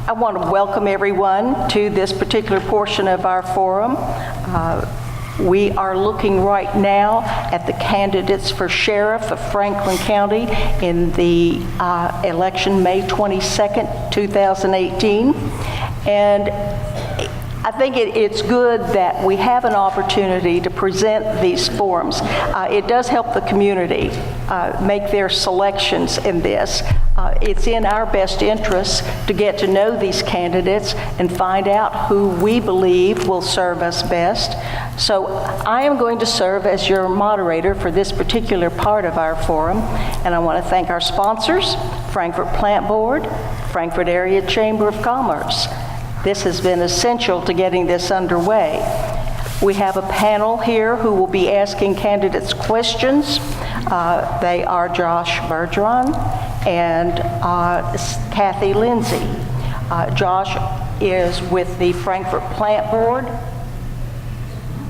I want to welcome everyone to this particular portion of our forum. We are looking right now at the candidates for sheriff of Franklin County in the election May 22nd, 2018. And I think it's good that we have an opportunity to present these forums. It does help the community make their selections in this. It's in our best interest to get to know these candidates and find out who we believe will serve us best. So I am going to serve as your moderator for this particular part of our forum, and I want to thank our sponsors, Frankfort Plant Board, Frankfort Area Chamber of Commerce. This has been essential to getting this underway. We have a panel here who will be asking candidates questions. They are Josh Bergeron and Kathy Lindsay. Josh is with the Frankfort Plant Board.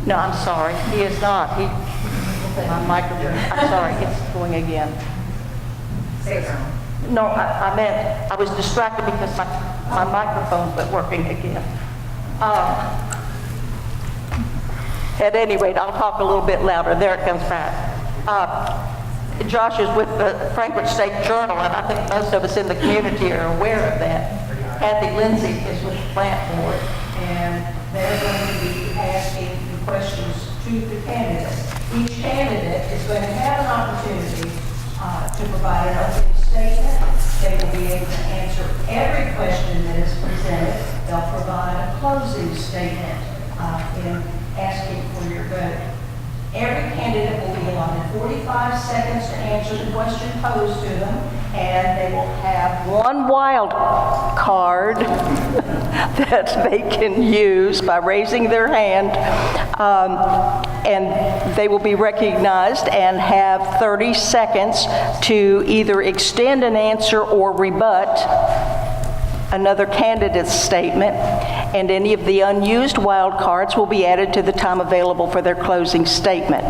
No, I'm sorry, he is not. My microphone, I'm sorry, it's going again. No, I meant, I was distracted because my microphone quit working again. At any rate, I'll talk a little bit louder. There it comes back. Josh is with the Frankfort State Journal, and I think most of us in the community are aware of that. Kathy Lindsay is with the Plant Board, and they're going to be asking the questions to the candidates. Each candidate is going to have an opportunity to provide an opening statement. They will be able to answer every question that is presented. They'll provide a closing statement in asking for your vote. Every candidate will be allotted 45 seconds to answer the question posed to them, and they will have one wild card that they can use by raising their hand, and they will be recognized and have 30 seconds to either extend an answer or rebut another candidate's statement, and any of the unused wild cards will be added to the time available for their closing statement.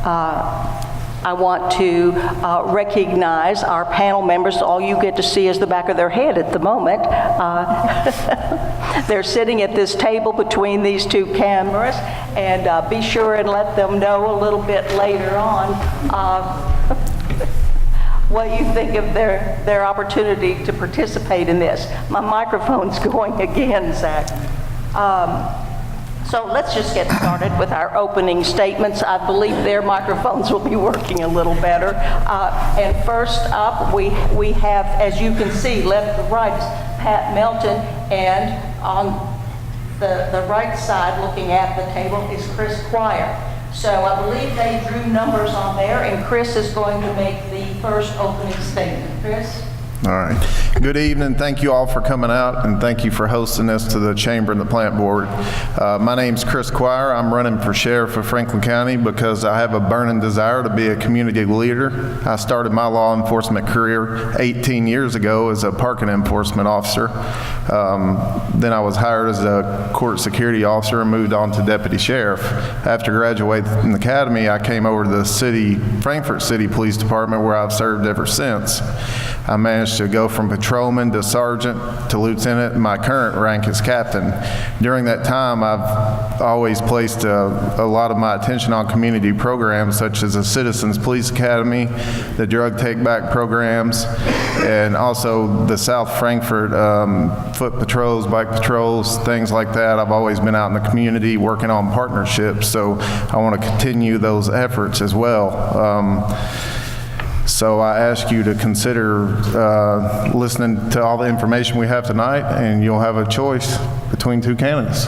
I want to recognize our panel members. All you get to see is the back of their head at the moment. They're sitting at this table between these two cameras, and be sure and let them know a little bit later on what you think of their opportunity to participate in this. My microphone's going again, Zach. So let's just get started with our opening statements. I believe their microphones will be working a little better. And first up, we have, as you can see, left to right is Pat Melton, and on the right side, looking at the table, is Chris Quire. So I believe they drew numbers on there, and Chris is going to make the first opening statement. Chris? All right. Good evening. Thank you all for coming out, and thank you for hosting this to the Chamber and the Plant Board. My name's Chris Quire. I'm running for sheriff of Franklin County because I have a burning desire to be a community leader. I started my law enforcement career 18 years ago as a parking enforcement officer. Then I was hired as a court security officer and moved on to deputy sheriff. After graduating from the academy, I came over to the Frankfort City Police Department, where I've served ever since. I managed to go from patrolman to sergeant to lieutenant, and my current rank is captain. During that time, I've always placed a lot of my attention on community programs such as the Citizens Police Academy, the drug take-back programs, and also the South Frankfort foot patrols, bike patrols, things like that. I've always been out in the community working on partnerships, so I want to continue those efforts as well. So I ask you to consider listening to all the information we have tonight, and you'll have a choice between two candidates.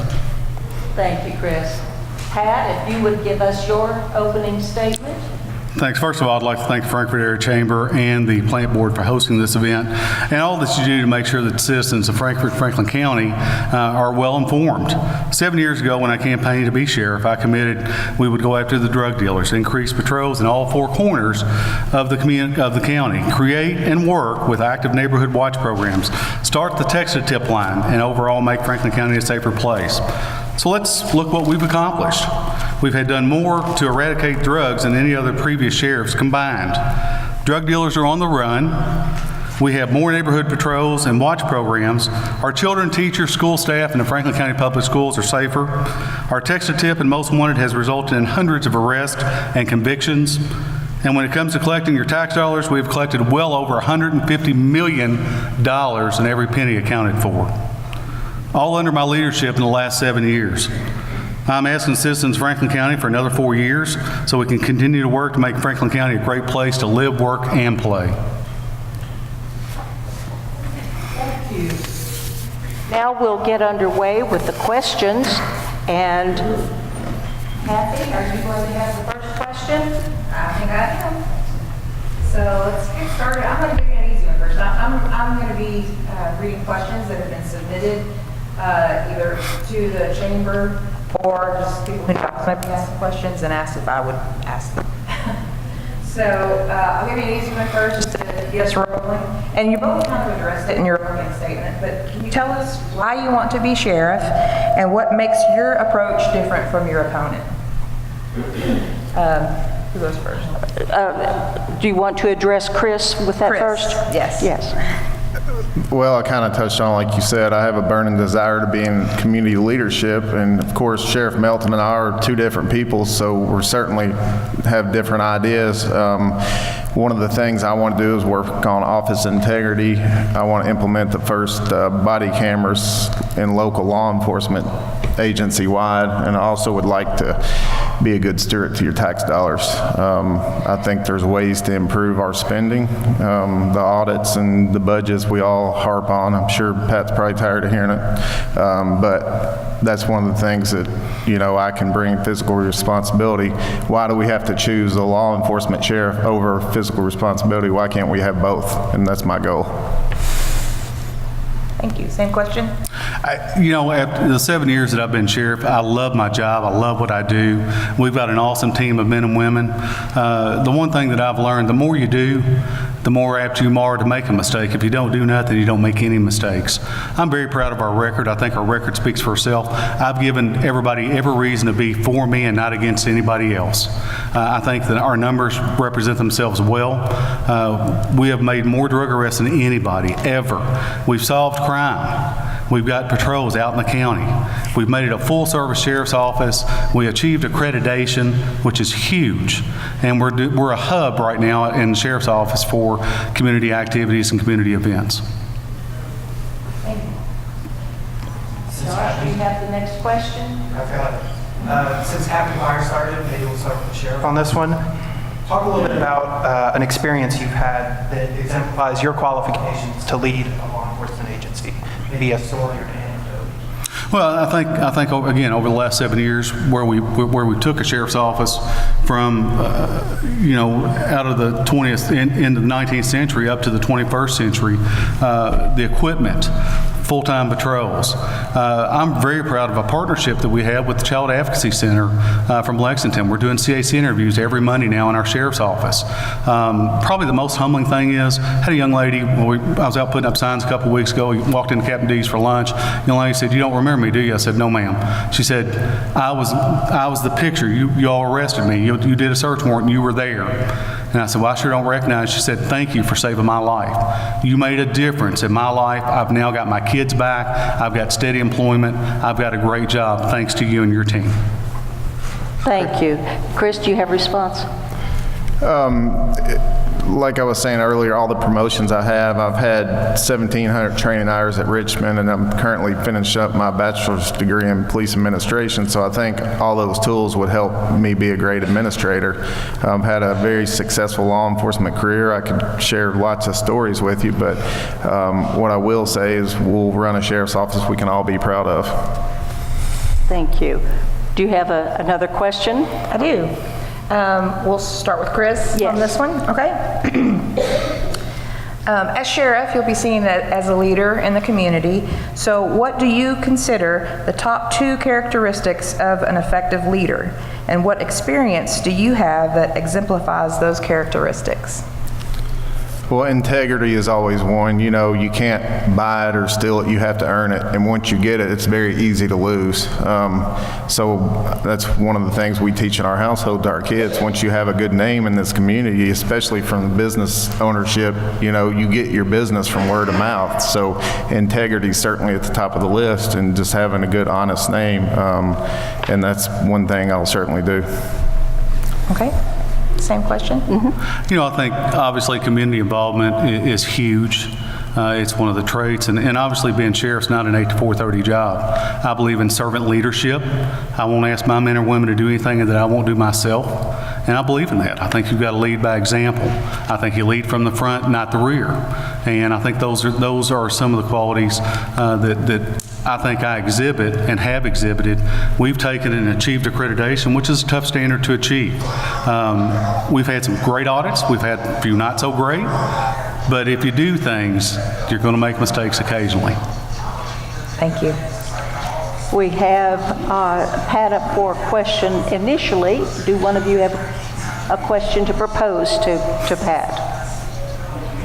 Thank you, Chris. Pat, if you would give us your opening statement. Thanks. First of all, I'd like to thank the Frankfort Area Chamber and the Plant Board for hosting this event and all that you do to make sure that citizens of Franklin County are well informed. 7 years ago, when I campaigned to be sheriff, I committed we would go after the drug dealers, increase patrols in all four corners of the county, create and work with active neighborhood watch programs, start the text-to-tip line, and overall make Franklin County a safer place. So let's look what we've accomplished. We've had done more to eradicate drugs than any other previous sheriffs combined. Drug dealers are on the run. We have more neighborhood patrols and watch programs. Our children, teachers, school staff in the Franklin County Public Schools are safer. Our text to tip and most wanted has resulted in hundreds of arrests and convictions. And when it comes to collecting your tax dollars, we have collected well over $150 million in every penny accounted for. All under my leadership in the last 7 years. I'm asking citizens of Franklin County for another 4 years so we can continue to work to make Franklin County a great place to live, work, and play. Now we'll get underway with the questions, and Kathy, are you going to have the first question? I think I am. So let's get started. I'm going to give you an easy one first. I'm going to be reading questions that have been submitted either to the chamber or just people who might be asking questions and asked if I would ask them. So I'll give you an easy one first, just to get us rolling. And you both kind of addressed it in your opening statement, but can you tell us why you want to be sheriff and what makes your approach different from your opponent? Who goes first? Do you want to address Chris with that Chris, first? yes. Yes. Well, I kind of touched on, like you said, I have a burning desire to be in community leadership, and of course, Sheriff Melton and I are two different people, so we certainly have different ideas. One of the things I want to do is work on office integrity. I want to implement the first body cameras in local law enforcement agency-wide, and I also would like to be a good steward to your tax dollars. I think there's ways to improve our spending. The audits and the budgets we all harp on. I'm sure Pat's probably tired of hearing it. But that's one of the things that, you know, I can bring fiscal responsibility. Why do we have to choose a law enforcement sheriff over fiscal responsibility? Why can't we have both? And that's my goal. Thank you. Same question? After the 7 years that I've been sheriff, I love my job. I love what I do. We've got an awesome team of men and women. The one thing that I've learned, the more you do, the more apt you are to make a mistake. If you don't do nothing, you don't make any mistakes. I'm very proud of our record. I think our record speaks for itself. I've given everybody every reason to be for me and not against anybody else. I think that our numbers represent themselves well. We have made more drug arrests than anybody, ever. We've solved crime. We've got patrols out in the county. We've made it a full-service sheriff's office. We achieved accreditation, which is huge. And we're a hub right now in the sheriff's office for community activities and community events. Thank you. Josh, do you have the next question? I've got it. Since Happy Quire started, maybe we'll start with the sheriff on this one. Talk a little bit about an experience you've had that exemplifies your qualifications to lead a law enforcement agency. Maybe a story or an anecdote. Well, I think again over the last 7 years, where we took a sheriff's office from out of the 20th into the 19th century up to the 21st century, the equipment, full-time patrols. I'm very proud of a partnership that we have with the Child Advocacy Center from Lexington. We're doing CAC interviews every Monday now in our sheriff's office. Probably the most humbling thing is, I had a young lady, I was out putting up signs a couple of weeks ago, we walked into Captain D's for lunch. The young lady said, "You don't remember me, do you?" I said, "No, ma'am." She said, I was the picture. You all arrested me. You did a search warrant and you were there." And I said, "Well, I sure don't recognize." She said, "Thank you for saving my life. You made a difference in my life. I've now got my kids back. I've got steady employment. I've got a great job thanks to you and your team." Thank you. Chris, do you have a response? Like I was saying earlier, all the promotions I have, I've had 1,700 training hours at Richmond, and I'm currently finishing up my bachelor's degree in police administration, so I think all those tools would help me be a great administrator. I've had a very successful law enforcement career. I could share lots of stories with you, but what I will say is we'll run a sheriff's office we can all be proud of. Thank you. Do you have another question? I do. We'll start with Chris on this one, okay? As sheriff, you'll be seen as a leader in the community. So what do you consider the top 2 characteristics of an effective leader? And what experience do you have that exemplifies those characteristics? Well, integrity is always one. You know, you can't buy it or steal it. You have to earn it. And once you get it, it's very easy to lose. So that's one of the things we teach in our household to our kids. Once you have a good name in this community, especially from business ownership, you know, you get your business from word of mouth. So integrity is certainly at the top of the list, and just having a good, honest name. And that's one thing I'll certainly do. Okay. Same question? You know, I think obviously community involvement is huge. It's one of the traits, and obviously being sheriff's not an 8 to 4:30 job. I believe in servant leadership. I won't ask my men or women to do anything that I won't do myself, and I believe in that. I think you've got to lead by example. I think you lead from the front, not the rear, and I think those are some of the qualities that I think I exhibit and have exhibited. We've taken and achieved accreditation, which is a tough standard to achieve. We've had some great audits. We've had a few not so great. But if you do things, you're going to make mistakes occasionally. Thank you. We have Pat up for a question initially. Do one of you have a question to propose to Pat?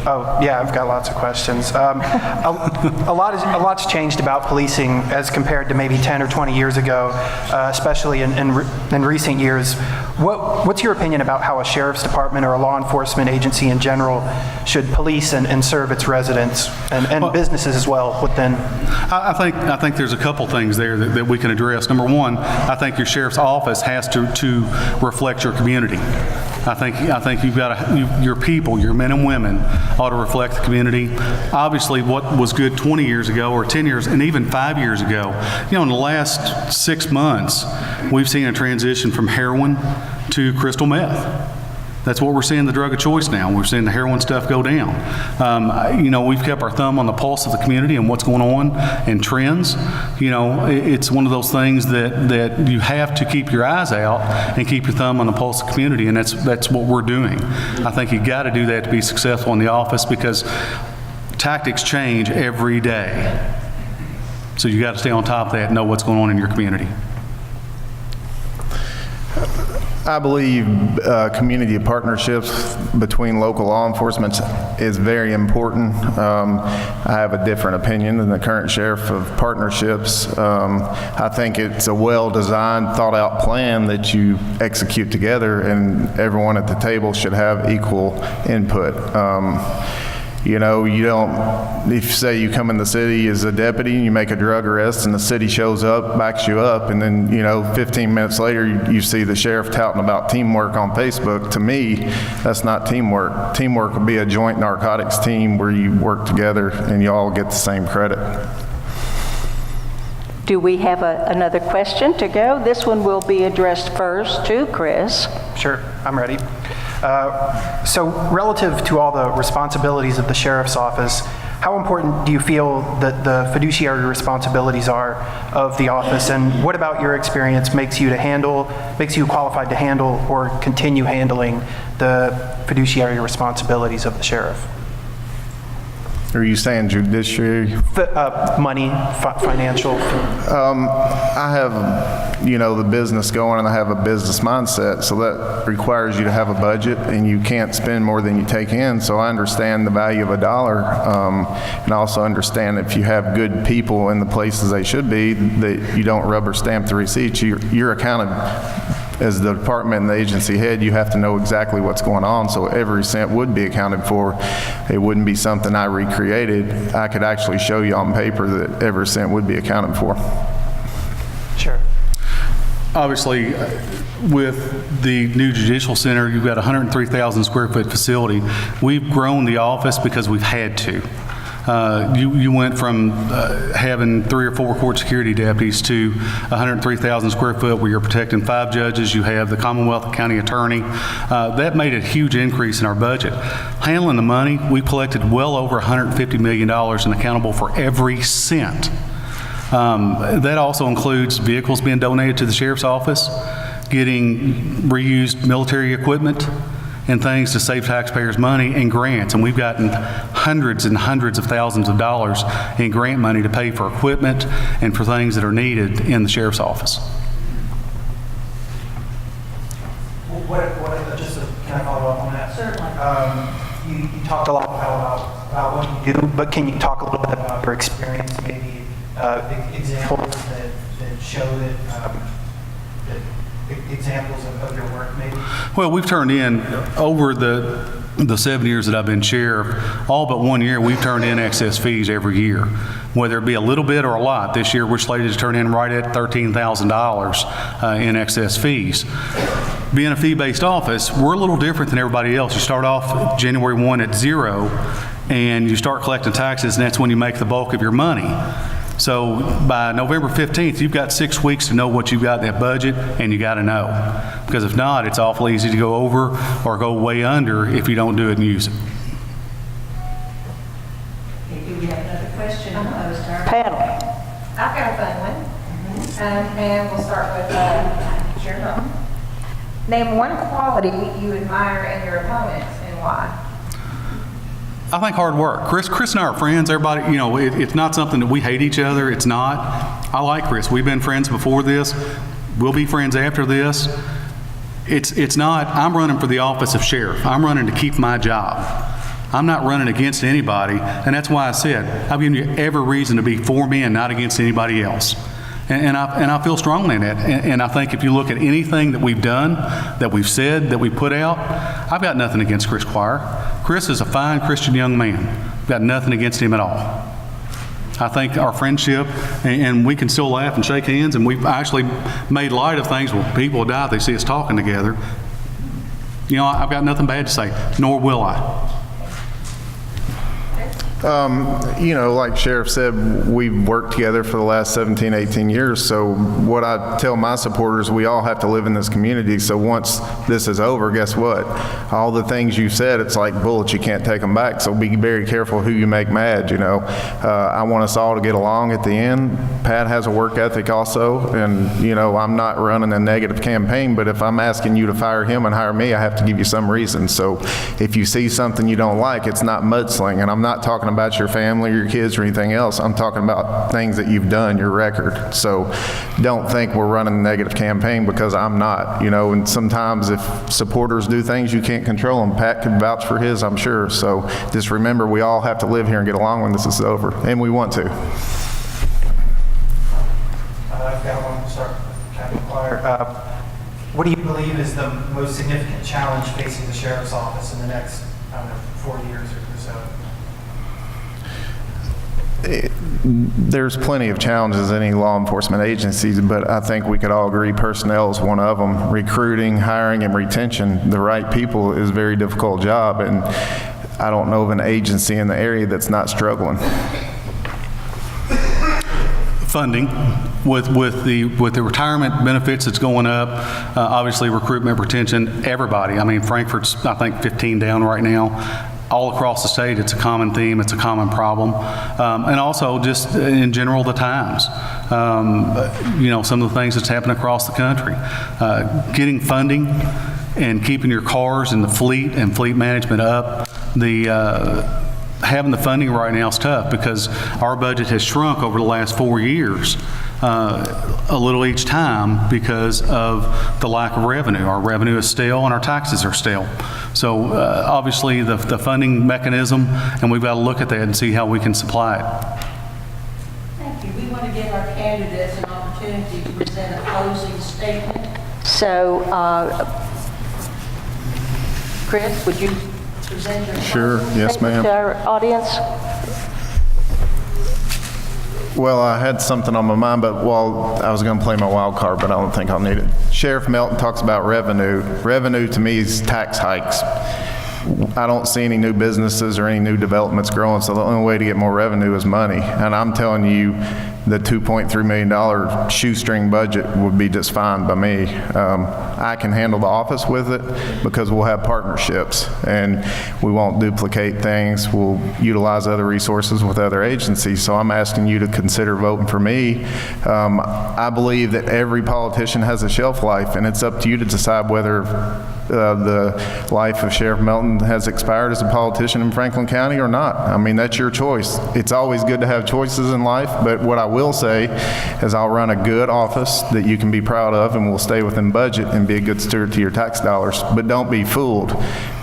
Oh, yeah, I've got lots of questions. A lot's changed about policing as compared to maybe 10 or 20 years ago, especially in recent years. What's your opinion about how a sheriff's department or a law enforcement agency in general should police and serve its residents and businesses as well within? I think there's a couple things there that we can address. Number one, I think your sheriff's office has to reflect your community. I think you've got your people, your men and women, ought to reflect the community. Obviously, what was good 20 years ago or 10 years and even 5 years ago, you know, in the last 6 months, we've seen a transition from heroin to crystal meth. That's what we're seeing, the drug of choice now. We're seeing the heroin stuff go down. You know, we've kept our thumb on the pulse of the community and what's going on and trends. You know, it's one of those things that you have to keep your eyes out and keep your thumb on the pulse of the community, and that's what we're doing. I think you got to do that to be successful in the office, because tactics change every day. So you got to stay on top of that and know what's going on in your community. I believe community partnerships between local law enforcement is very important. I have a different opinion than the current sheriff of partnerships. I think it's a well-designed, thought-out plan that you execute together, and everyone at the table should have equal input. You know, you don't, if say you come in the city as a deputy and you make a drug arrest and the city shows up, backs you up, and then, you know, 15 minutes later you see the sheriff touting about teamwork on Facebook. To me, that's not teamwork. Teamwork would be a joint narcotics team where you work together and you all get the same credit. Do we have another question to go? This one will be addressed first to Chris. Sure, I'm ready. So relative to all the responsibilities of the sheriff's office, how important do you feel that the fiduciary responsibilities are of the office, and what about your experience makes you qualified to handle or continue handling the fiduciary responsibilities of the sheriff? Are you saying judiciary? Money, financial. I have, you know, the business going, and I have a business mindset, so that requires you to have a budget, and you can't spend more than you take in. So I understand the value of a dollar, and I also understand if you have good people in the places they should be, that you don't rubber stamp the receipts. You're accounted. As the department and the agency head, you have to know exactly what's going on, so every cent would be accounted for. It wouldn't be something I recreated. I could actually show you on paper that every cent would be accounted for. Sure. Obviously, with the new judicial center, you've got a 103,000 square foot facility. We've grown the office because we've had to. You went from having 3 or 4 court security deputies to 103,000 square foot where you're protecting 5 judges. You have the Commonwealth and County Attorney. That made a huge increase in our budget. Handling the money, we collected well over $150 million and accountable for every cent. That also includes vehicles being donated to the sheriff's office, getting reused military equipment, and things to save taxpayers money, and grants. And we've gotten hundreds and hundreds of thousands of dollars in grant money to pay for equipment and for things that are needed in the sheriff's office. Can I follow up on that? Certainly. You talked a lot about what you do, but can you talk a little bit about your experience, maybe examples that show that examples of your work, maybe? Well, we've turned in, over the 7 years that I've been sheriff, all but 1 year, we've turned in excess fees every year, whether it be a little bit or a lot. This year, we're slated to turn in right at $13,000 in excess fees. Being a fee-based office, we're a little different than everybody else. You start off January 1 at zero, and you start collecting taxes, and that's when you make the bulk of your money. So by November 15th, you've got 6 weeks to know what you've got in that budget, and you got to know. Because if not, it's awful easy to go over or go way under if you don't do it and use it. Okay, do we have another question posed to our Panel. I've got a fun one. And we'll start with Sheriff Melton. Name one quality you admire in your opponents and why. I think hard work. Chris and I are friends. Everybody, you know, it's not something that we hate each other. It's not. I like Chris. We've been friends before this. We'll be friends after this. It's not, I'm running for the office of sheriff. I'm running to keep my job. I'm not running against anybody, and that's why I said I've given you every reason to be for me and not against anybody else. And I feel strongly in that. And I think if you look at anything that we've done, that we've said, that we put out, I've got nothing against Chris Quire. Chris is a fine Christian young man. I've got nothing against him at all. I think our friendship, and we can still laugh and shake hands, and we've actually made light of things when people die if they see us talking together. You know, I've got nothing bad to say, nor will I. You know, like Sheriff said, we've worked together for the last 17, 18 years. So what I tell my supporters, we all have to live in this community. So once this is over, guess what? All the things you said, it's like bullets, you can't take them back. So be very careful who you make mad, you know. I want us all to get along at the end. Pat has a work ethic also. And, you know, I'm not running a negative campaign, but if I'm asking you to fire him and hire me, I have to give you some reason. So if you see something you don't like, it's not mudslinging. And I'm not talking about your family or your kids or anything else. I'm talking about things that you've done, your record. So don't think we're running a negative campaign, because I'm not, you know, and sometimes if supporters do things, you can't control them. Pat could vouch for his, I'm sure. So just remember, we all have to live here and get along when this is over, and we want to. I've got one to start with Captain Quire. What do you believe is the most significant challenge facing the sheriff's office in the next, I don't know, 4 years or so? There's plenty of challenges in any law enforcement agencies, but I think we could all agree personnel is one of them. Recruiting, hiring, and retention, the right people, is a very difficult job, and I don't know of an agency in the area that's not struggling. Funding, with the retirement benefits that's going up, obviously recruitment, retention, everybody. I mean, Frankfurt's, I think, 15 down right now. All across the state, it's a common theme, it's a common problem. And also just in general, the times. You know, some of the things that's happening across the country. Getting funding and keeping your cars and the fleet and fleet management up. Having the funding right now is tough, because our budget has shrunk over the last 4 years. A little each time because of the lack of revenue. Our revenue is stale and our taxes are stale. So obviously the funding mechanism, and we've got to look at that and see how we can supply it. Thank you. We want to give our candidates an opportunity to present a closing statement. So, Chris, would you present your Sure. closing Yes, statement ma'am. to our audience? Well, I had something on my mind, but I was going to play my wild card, but I don't think I'll need it. Sheriff Melton talks about revenue. Revenue to me is tax hikes. I don't see any new businesses or any new developments growing, so the only way to get more revenue is money. And I'm telling you, the $2.3 million shoestring budget would be just fine by me. I can handle the office with it because we'll have partnerships and we won't duplicate things. We'll utilize other resources with other agencies. So I'm asking you to consider voting for me. I believe that every politician has a shelf life, and it's up to you to decide whether the life of Sheriff Melton has expired as a politician in Franklin County or not. I mean, that's your choice. It's always good to have choices in life, but what I will say is I'll run a good office that you can be proud of, and we'll stay within budget and be a good steward to your tax dollars. But don't be fooled.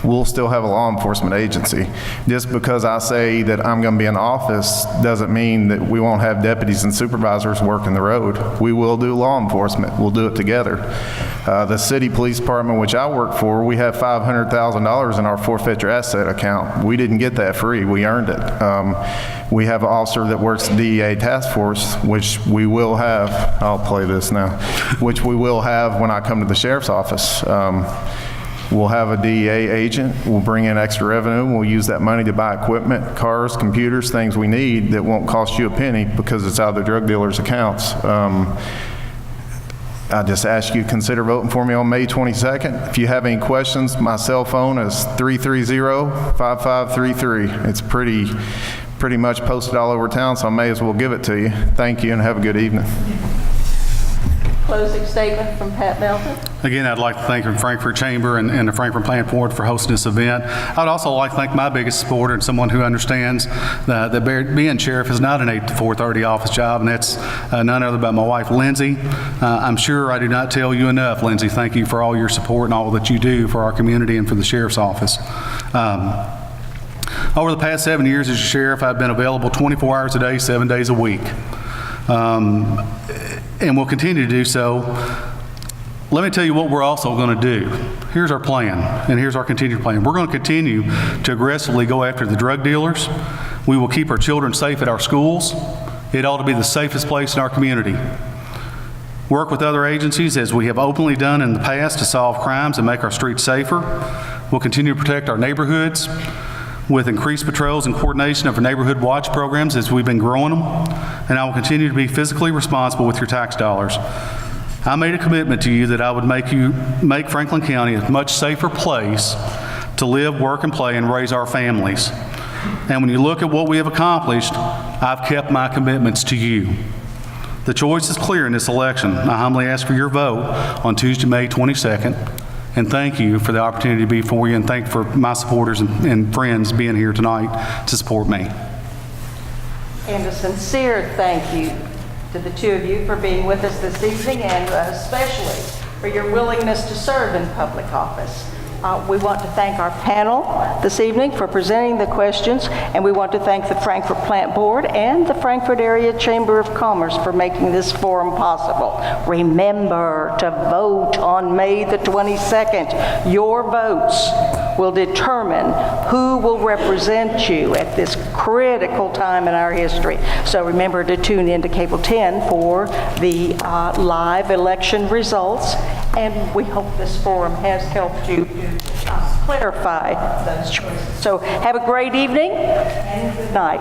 we'll still have a law enforcement agency. Just because I say that I'm going to be in office doesn't mean that we won't have deputies and supervisors working the road. We will do law enforcement. We'll do it together. The city police department, which I work for, we have $500,000 in our forfeiture asset account. We didn't get that free. We earned it. We have an officer that works the DEA task force, which we will have. I'll play this now, which we will have when I come to the sheriff's office. We'll have a DEA agent. We'll bring in extra revenue. We'll use that money to buy equipment, cars, computers, things we need that won't cost you a penny because it's out of the drug dealers' accounts. I just ask you to consider voting for me on May 22nd. If you have any questions, my cell phone is 330-5533. It's pretty much posted all over town, so I may as well give it to you. Thank you and have a good evening. Closing statement from Pat Melton. Again, I'd like to thank the Frankfurt Chamber and the Frankfurt Plant Board for hosting this event. I'd also like to thank my biggest supporter and someone who understands that being sheriff is not an 8 to 4:30 office job, and that's none other but my wife, Lindsay. I'm sure I do not tell you enough, Lindsay. Thank you for all your support and all that you do for our community and for the sheriff's office. Over the past 7 years as sheriff, I've been available 24 hours a day, 7 days a week. And we'll continue to do so. Let me tell you what we're also going to do. Here's our plan, and here's our continued plan. We're going to continue to aggressively go after the drug dealers. We will keep our children safe at our schools. It ought to be the safest place in our community. Work with other agencies, as we have openly done in the past, to solve crimes and make our streets safer. We'll continue to protect our neighborhoods with increased patrols and coordination of our neighborhood watch programs as we've been growing them. And I will continue to be physically responsible with your tax dollars. I made a commitment to you that I would make Franklin County a much safer place to live, work, and play and raise our families. And when you look at what we have accomplished, I've kept my commitments to you. The choice is clear in this election. I humbly ask for your vote on Tuesday, May 22nd. And thank you for the opportunity to be before you, and thank you for my supporters and friends being here tonight to support me. And a sincere thank you to the two of you for being with us this evening, and especially for your willingness to serve in public office. We want to thank our panel this evening for presenting the questions, and we want to thank the Frankfurt Plant Board and the Frankfurt Area Chamber of Commerce for making this forum possible. Remember to vote on May the 22nd. Your votes will determine who will represent you at this critical time in our history. So remember to tune in to Cable 10 for the live election results, and we hope this forum has helped you clarify those choices. So have a great evening and good night.